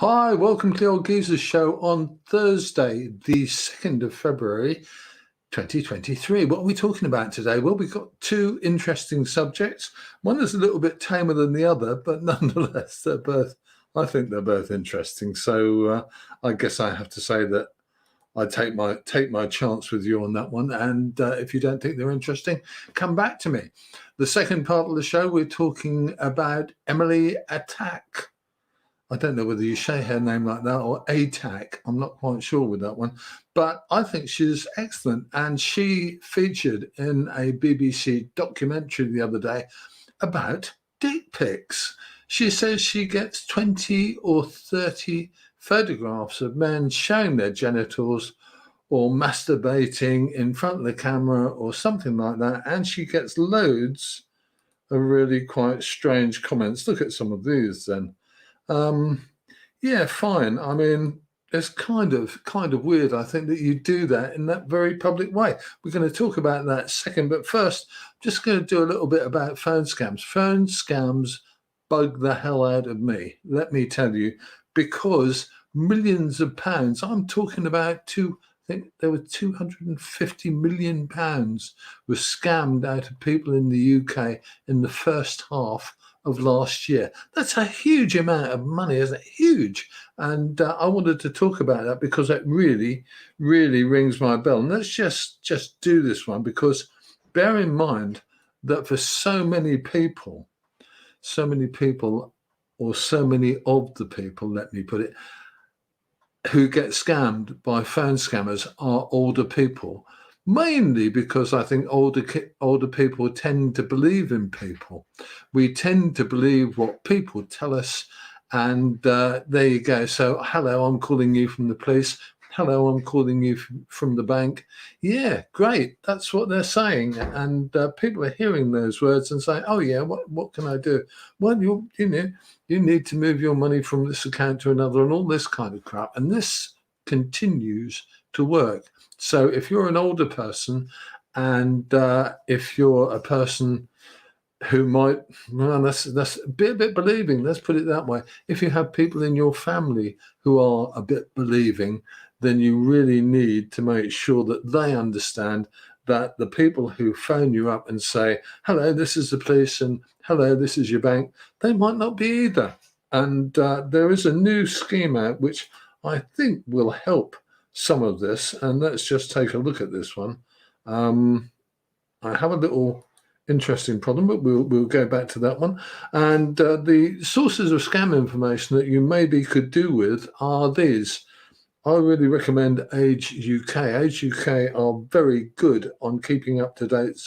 Hi, welcome to the Old Geezers Show on Thursday, the 2nd of February, 2023. What are we talking about today? Well, we've got two interesting subjects. One is a little bit tamer than the other, but nonetheless, I think they're both interesting. So I guess I have to say that I take my chance with you on that one. And if you don't think they're interesting, come back to me. The second part of the show, we're talking about Emily Atack. I don't know whether you say her name like that or Atack. I'm not quite sure with that one, but I think she's excellent. And she featured in a BBC documentary the other day about dick pics. She says she gets 20 or 30 photographs of men showing their genitals or masturbating in front of the camera or something like that. And she gets loads of really quite strange comments. Look at some of these then. Yeah, fine. I mean, it's kind of weird, I think, that you do that in that very public way. We're going to talk about that second, but first, I'm just going to do a little bit about phone scams. Phone scams bug the hell out of me, let me tell you, because millions of pounds, I'm talking about I think there were 250 million pounds was scammed out of people in the UK in the first half of last year. That's a huge amount of money, isn't it? Huge. And I wanted to talk about that because it really, really rings my bell. And let's just do this one, because bear in mind that for so many people, or so many of the people, let me put it, who get scammed by phone scammers are older people, mainly because I think older people tend to believe in people. We tend to believe what people tell us, and there you go. So, hello, I'm calling you from the police. Hello, I'm calling you from the bank. Yeah, great. That's what they're saying. And people are hearing those words and saying, oh, yeah, what can I do? Well, you need to move your money from this account to another and all this kind of crap. And this continues to work. So if you're an older person and if you're a person who might, well, that's a bit believing, let's put it that way. If you have people in your family who are a bit believing, then you really need to make sure that they understand that the people who phone you up and say, hello, this is the police, and hello, this is your bank, they might not be either. And there is a new scheme out which I think will help some of this. And let's just take a look at this one. I have a little interesting problem, but we'll go back to that one. And the sources of scam information that you maybe could do with are these. I really recommend Age UK. Age UK are very good on keeping up to date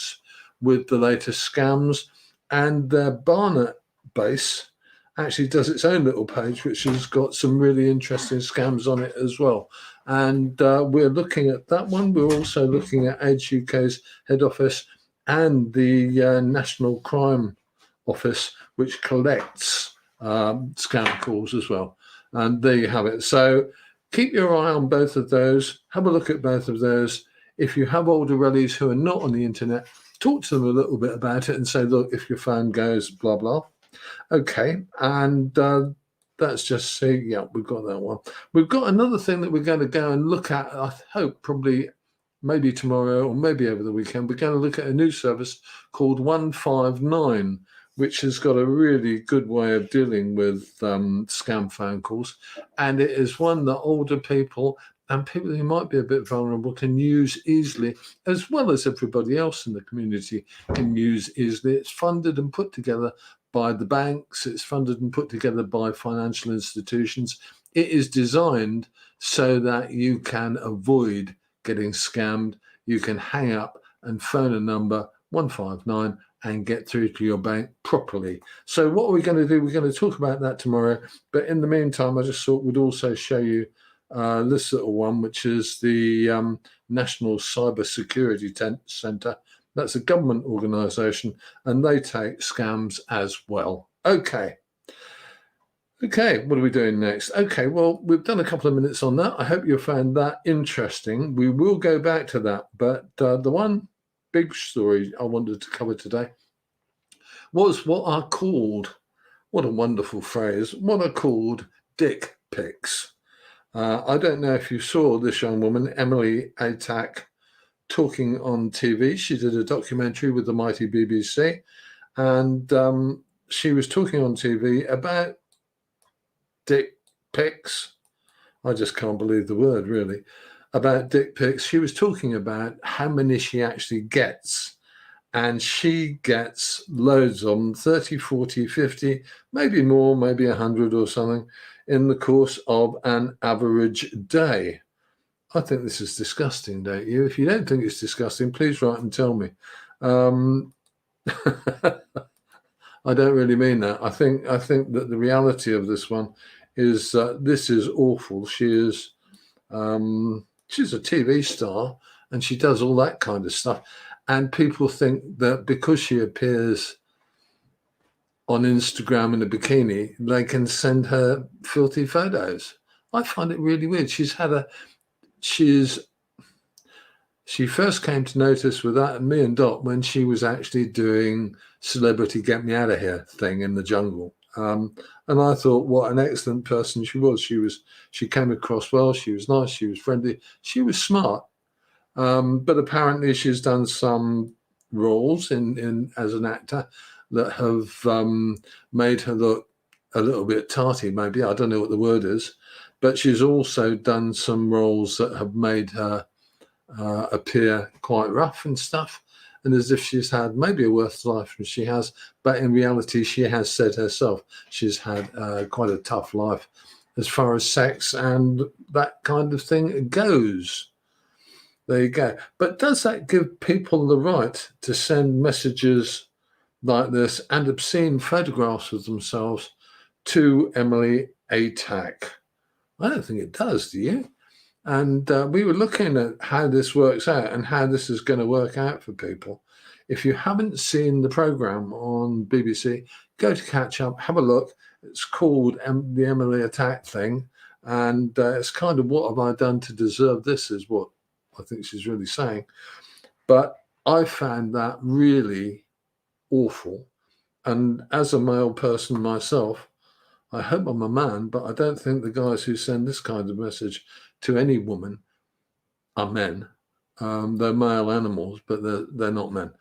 with the latest scams, and their Barnet base actually does its own little page, which has got some really interesting scams on it as well. And we're looking at that one. We're also looking at Age UK's head office and the National Crime Office, which collects scam calls as well. And there you have it. So keep your eye on both of those. Have a look at both of those. If you have older relatives who are not on the internet, talk to them a little bit about it and say, look, if your phone goes, blah, blah. Okay. And that's just see, yeah, we've got that one. We've got another thing that we're going to go and look at, I hope probably maybe tomorrow or maybe over the weekend. We're going to look at a new service called 159, which has got a really good way of dealing with scam phone calls. And it is one that older people and people who might be a bit vulnerable can use easily, as well as everybody else in the community can use easily. It's funded and put together by the banks. It's funded and put together by financial institutions. It is designed so that you can avoid getting scammed. You can hang up and phone a number 159 and get through to your bank properly. So what are we going to do? We're going to talk about that tomorrow. But in the meantime, I just thought we'd also show you this little one, which is the National Cyber Security Centre. That's a government organisation, and they take scams as well. Okay, what are we doing next? Okay, well, we've done a couple of minutes on that. I hope you found that interesting. We will go back to that. But the one big story I wanted to cover today was what are called, what a wonderful phrase, what are called dick Pics. I don't know if you saw this young woman, Emily Atack, talking on TV. She did a documentary with the mighty BBC, and she was talking on TV about dick pics. I just can't believe the word, really, about dick pics. She was talking about how many she actually gets. And she gets loads of them, 30, 40, 50, maybe more, maybe 100 or something, in the course of an average day. I think this is disgusting, don't you? If you don't think it's disgusting, please write and tell me. I don't really mean that. I think that the reality of this one is this is awful. She's a TV star and she does all that kind of stuff. And people think that because she appears on Instagram in a bikini, they can send her filthy photos. I find it really weird. She first came to notice with that me and Dot when she was actually doing Celebrity Get Me Out of Here thing in the jungle. And I thought what an excellent person she was. She came across well, she was nice, she was friendly, she was smart. But apparently she's done some roles in as an actor that have made her look a little bit tarty, maybe. I don't know what the word is. But she's also done some roles that have made her appear quite rough and stuff, and as if she's had maybe a worse life than she has. But in reality, she has said herself she's had quite a tough life as far as sex and that kind of thing goes. There you go. But does that give people the right to send messages like this and obscene photographs of themselves to Emily Atack? I don't think it does, do you? And we were looking at how this works out and how this is going to work out for people. If you haven't seen the programme on BBC, go to catch up, have a look. It's called the Emily Atack thing. And it's kind of what have I done to deserve this is what I think she's really saying. But I found that really awful. And as a male person myself, I hope I'm a man, but I don't think the guys who send this kind of message to any woman are men. They're male animals, but they're not men.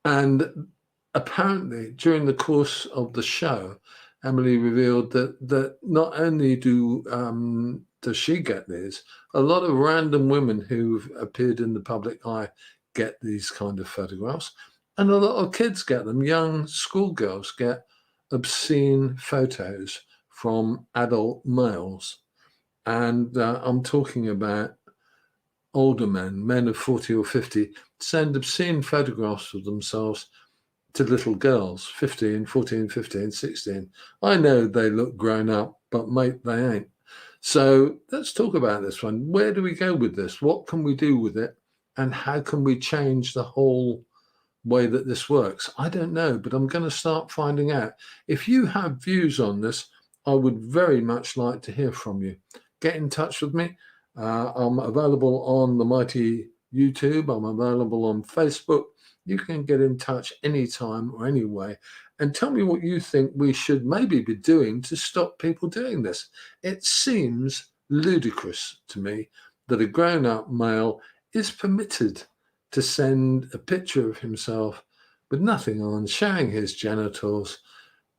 And apparently, during the course of the show, Emily revealed that not only does she get these, a lot of random women who've appeared in the public eye get these kind of photographs, and a lot of kids get them. Young schoolgirls get obscene photos from adult males. And I'm talking about older men of 40 or 50, send obscene photographs of themselves to little girls, 15, 14, 15, 16. I know they look grown up, but mate, they ain't. So let's talk about this one. Where do we go with this? What can we do with it? And how can we change the whole way that this works? I don't know, but I'm going to start finding out. If you have views on this, I would very much like to hear from you. Get in touch with me. I'm available on the mighty YouTube. I'm available on Facebook. You can get in touch anytime or any way and tell me what you think we should maybe be doing to stop people doing this. It seems ludicrous to me that a grown-up male is permitted to send a picture of himself with nothing on, showing his genitals,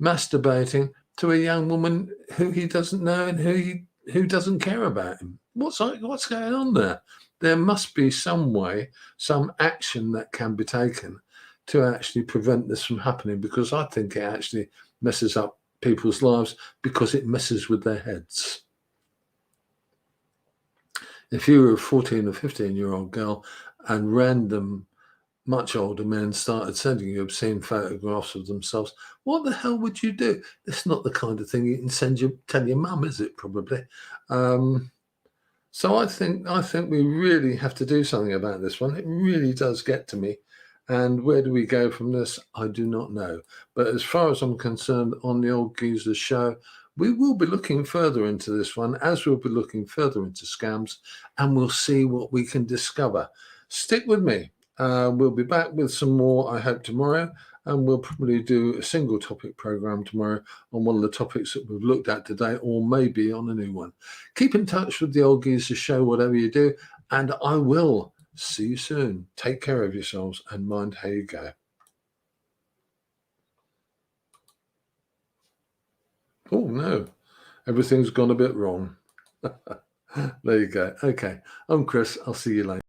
masturbating to a young woman who he doesn't know and who doesn't care about him. What's going on there? There must be some way, some action that can be taken to actually prevent this from happening, because I think it actually messes up people's lives because it messes with their heads. If you were a 14 or 15-year-old girl and random, much older men started sending you obscene photographs of themselves, what the hell would you do? It's not the kind of thing you can tell your mum, is it? Probably. So I think we really have to do something about this one. It really does get to me. And where do we go from this? I do not know. But as far as I'm concerned, on the Old Geezer Show, we will be looking further into this one, as we'll be looking further into scams, and we'll see what we can discover. Stick with me. We'll be back with some more, I hope, tomorrow. And we'll probably do a single topic program tomorrow on one of the topics that we've looked at today, or maybe on a new one. Keep in touch with the Old Geezer Show, whatever you do, and I will see you soon. Take care of yourselves and mind how you go. Oh, no, everything's gone a bit wrong. There you go. Okay, I'm Chris. I'll see you later.